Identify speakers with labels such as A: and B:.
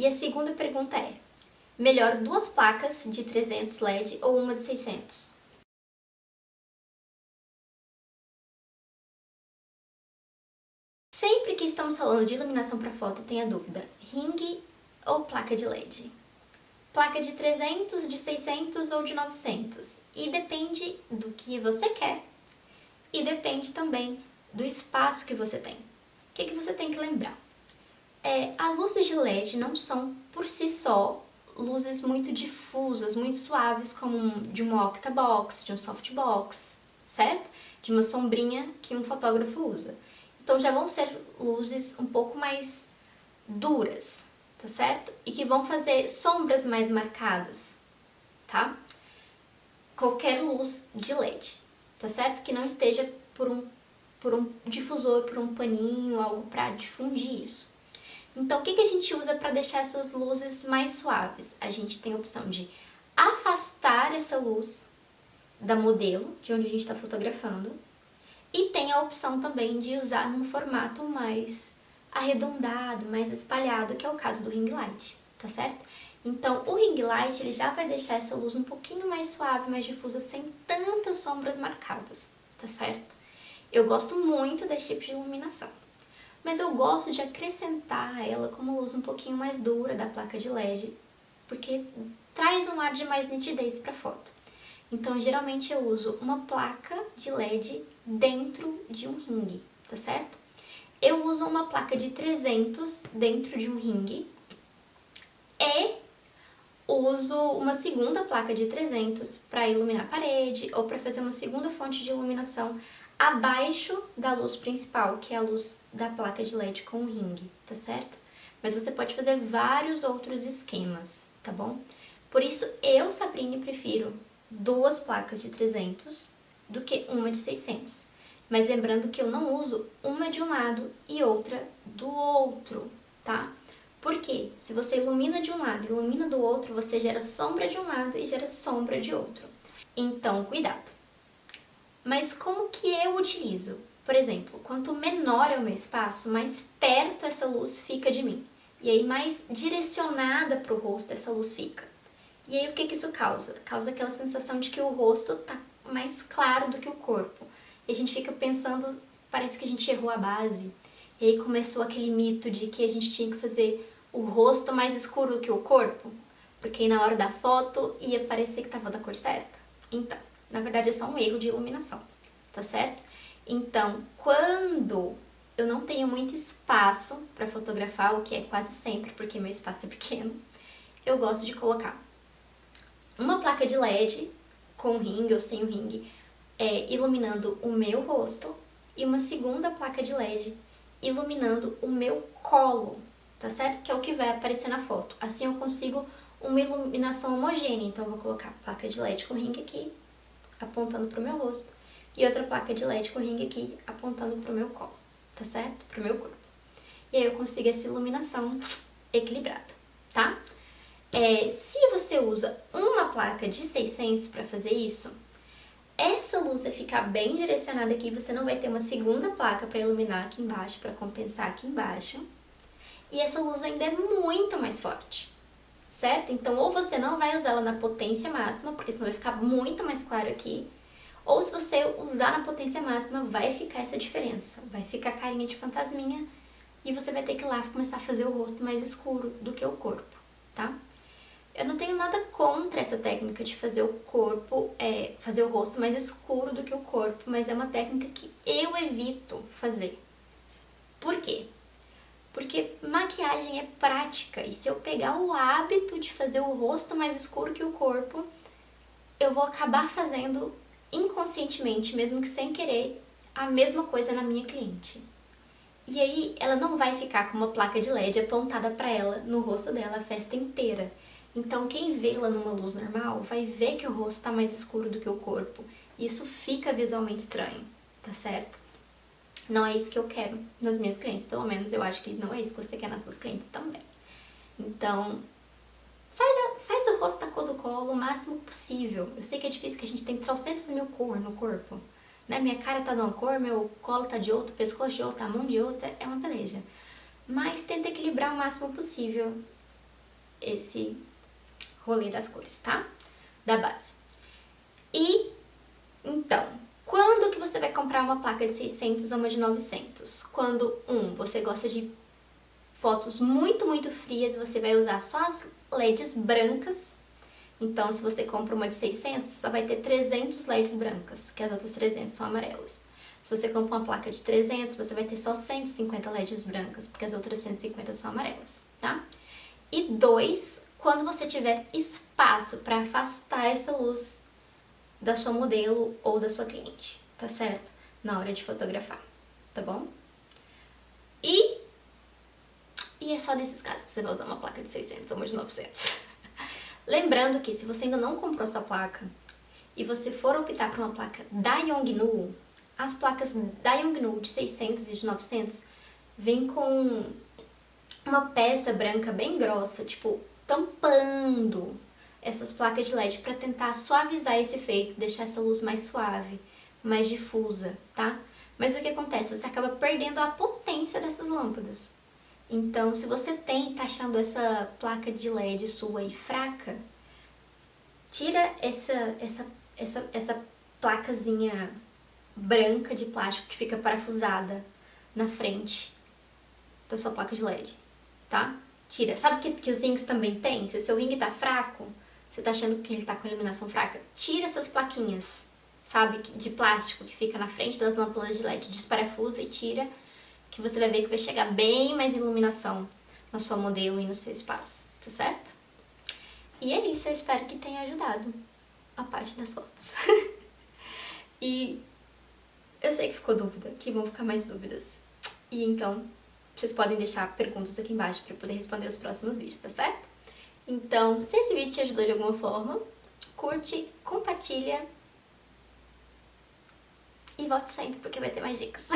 A: E a segunda pergunta é: melhor 2 placas de 300 LED ou uma de 600? Sempre que estamos falando de iluminação para foto, tem a dúvida: ring ou placa de LED? Placa de 300, de 600 ou de 900? E depende do que você quer e depende também do espaço que você tem. O que você tem que lembrar? As luzes de LED não são, por si só, luzes muito difusas, muito suaves, como de uma octabox, de um softbox, certo? De uma sombrinha que um fotógrafo usa. Então já vão ser luzes um pouco mais duras, tá certo? E que vão fazer sombras mais marcadas, tá? Qualquer luz de LED, tá certo? Que não esteja por um difusor, por um paninho, algo para difundir isso. Então, o que a gente usa para deixar essas luzes mais suaves? A gente tem a opção de afastar essa luz da modelo, de onde a gente está fotografando, e tem a opção também de usar num formato mais arredondado, mais espalhado, que é o caso do ring light, tá certo? Então, o ring light ele já vai deixar essa luz um pouquinho mais suave, mais difusa, sem tantas sombras marcadas, tá certo? Eu gosto muito desse tipo de iluminação. Mas eu gosto de acrescentar ela com uma luz um pouquinho mais dura da placa de LED, porque traz um ar de mais nitidez para a foto. Então, geralmente eu uso uma placa de LED dentro de um ring, tá certo? Eu uso uma placa de 300 dentro de um ring e uso uma segunda placa de 300 para iluminar a parede ou para fazer uma segunda fonte de iluminação abaixo da luz principal, que é a luz da placa de LED com o ring, tá certo? Mas você pode fazer vários outros esquemas, tá bom? Por isso, eu, Sabrine, prefiro 2 placas de 300 do que uma de 600. Mas lembrando que eu não uso uma de um lado e outra do outro, tá? Porque se você ilumina de um lado e ilumina do outro, você gera sombra de um lado e gera sombra de outro. Então, cuidado! Mas como que eu utilizo? Por exemplo, quanto menor é o meu espaço, mais perto essa luz fica de mim. E aí mais direcionada para o rosto essa luz fica. E aí o que isso causa? Causa aquela sensação de que o rosto tá mais claro do que o corpo. E a gente fica pensando, parece que a gente errou a base. E aí começou aquele mito de que a gente tinha que fazer o rosto mais escuro do que o corpo. Porque aí na hora da foto ia parecer que tava da cor certa. Então, na verdade é só um erro de iluminação, tá certo? Então, quando eu não tenho muito espaço para fotografar, o que é quase sempre porque meu espaço é pequeno, eu gosto de colocar uma placa de LED com ring ou sem o ring, iluminando o meu rosto, e uma segunda placa de LED iluminando o meu colo, tá certo? Que é o que vai aparecer na foto. Assim eu consigo uma iluminação homogênea. Então eu vou colocar placa de LED com ring aqui, apontando pro meu rosto, e outra placa de LED com ring aqui, apontando pro meu colo, tá certo? Pro meu corpo. E aí eu consigo essa iluminação equilibrada, tá? Se você usa uma placa de 600 para fazer isso, essa luz vai ficar bem direcionada aqui, você não vai ter uma segunda placa para iluminar aqui embaixo, para compensar aqui embaixo, e essa luz ainda é muito mais forte, certo? Então, ou você não vai usar ela na potência máxima, porque senão vai ficar muito mais claro aqui, ou se você usar na potência máxima, vai ficar essa diferença, vai ficar carinha de fantasminha, e você vai ter que ir lá começar a fazer o rosto mais escuro do que o corpo, tá? Eu não tenho nada contra essa técnica de fazer o corpo, fazer o rosto mais escuro do que o corpo, mas é uma técnica que eu evito fazer. Por quê? Porque maquiagem é prática, e se eu pegar o hábito de fazer o rosto mais escuro que o corpo, eu vou acabar fazendo inconscientemente, mesmo que sem querer, a mesma coisa na minha cliente. E aí ela não vai ficar com uma placa de LED apontada para ela, no rosto dela, a festa inteira. Então quem vê-la numa luz normal vai ver que o rosto está mais escuro do que o corpo. E isso fica visualmente estranho, tá certo? Não é isso que eu quero nas minhas clientes, pelo menos eu acho que não é isso que você quer nas suas clientes também. Então, faz o rosto da cor do colo o máximo possível. Eu sei que é difícil, que a gente tem 300.000 cores no corpo, né? Minha cara tá de uma cor, meu colo tá de outra, o pescoço de outra, a mão de outra, é uma peleja. Mas tenta equilibrar o máximo possível esse rolê das cores, tá? Da base. E, então, quando que você vai comprar uma placa de 600 ou uma de 900? Quando, você gosta de fotos muito, muito frias, você vai usar só as LEDs brancas. Então, se você compra uma de 600, você só vai ter 300 LEDs brancas, que as outras 300 são amarelas. Se você compra uma placa de 300, você vai ter só 150 LEDs brancas, porque as outras 150 são amarelas, tá? E 2, quando você tiver espaço para afastar essa luz da sua modelo ou da sua cliente, tá certo? Na hora de fotografar, tá bom? E é só nesses casos que você vai usar uma placa de 600 ou uma de 900. Lembrando que se você ainda não comprou sua placa e você for optar por uma placa da Yongnuo, as placas da Yongnuo de 600 e de 900 vêm com uma peça branca bem grossa, tipo, tampando essas placas de LED para tentar suavizar esse efeito, deixar essa luz mais suave, mais difusa, tá? Mas o que acontece? Você acaba perdendo a potência dessas lâmpadas. Então, se você tá achando essa placa de LED sua aí fraca, tira essa placazinha branca de plástico que fica parafusada na frente da sua placa de LED, tá? Tira. Sabe que os rings também tem? Se o seu ring tá fraco, você tá achando que ele tá com iluminação fraca, tira essas plaquinhas, sabe, de plástico que fica na frente das lâmpadas de LED, desparafusa e tira, que você vai ver que vai chegar bem mais iluminação na sua modelo e no seu espaço, tá certo? E é isso, eu espero que tenha ajudado a parte das fotos. E eu sei que ficou dúvida, que vão ficar mais dúvidas. E então, vocês podem deixar perguntas aqui embaixo para eu poder responder os próximos vídeos, tá certo? Então, se esse vídeo te ajudou de alguma forma, curte, compartilha e volte sempre, porque vai ter mais dicas.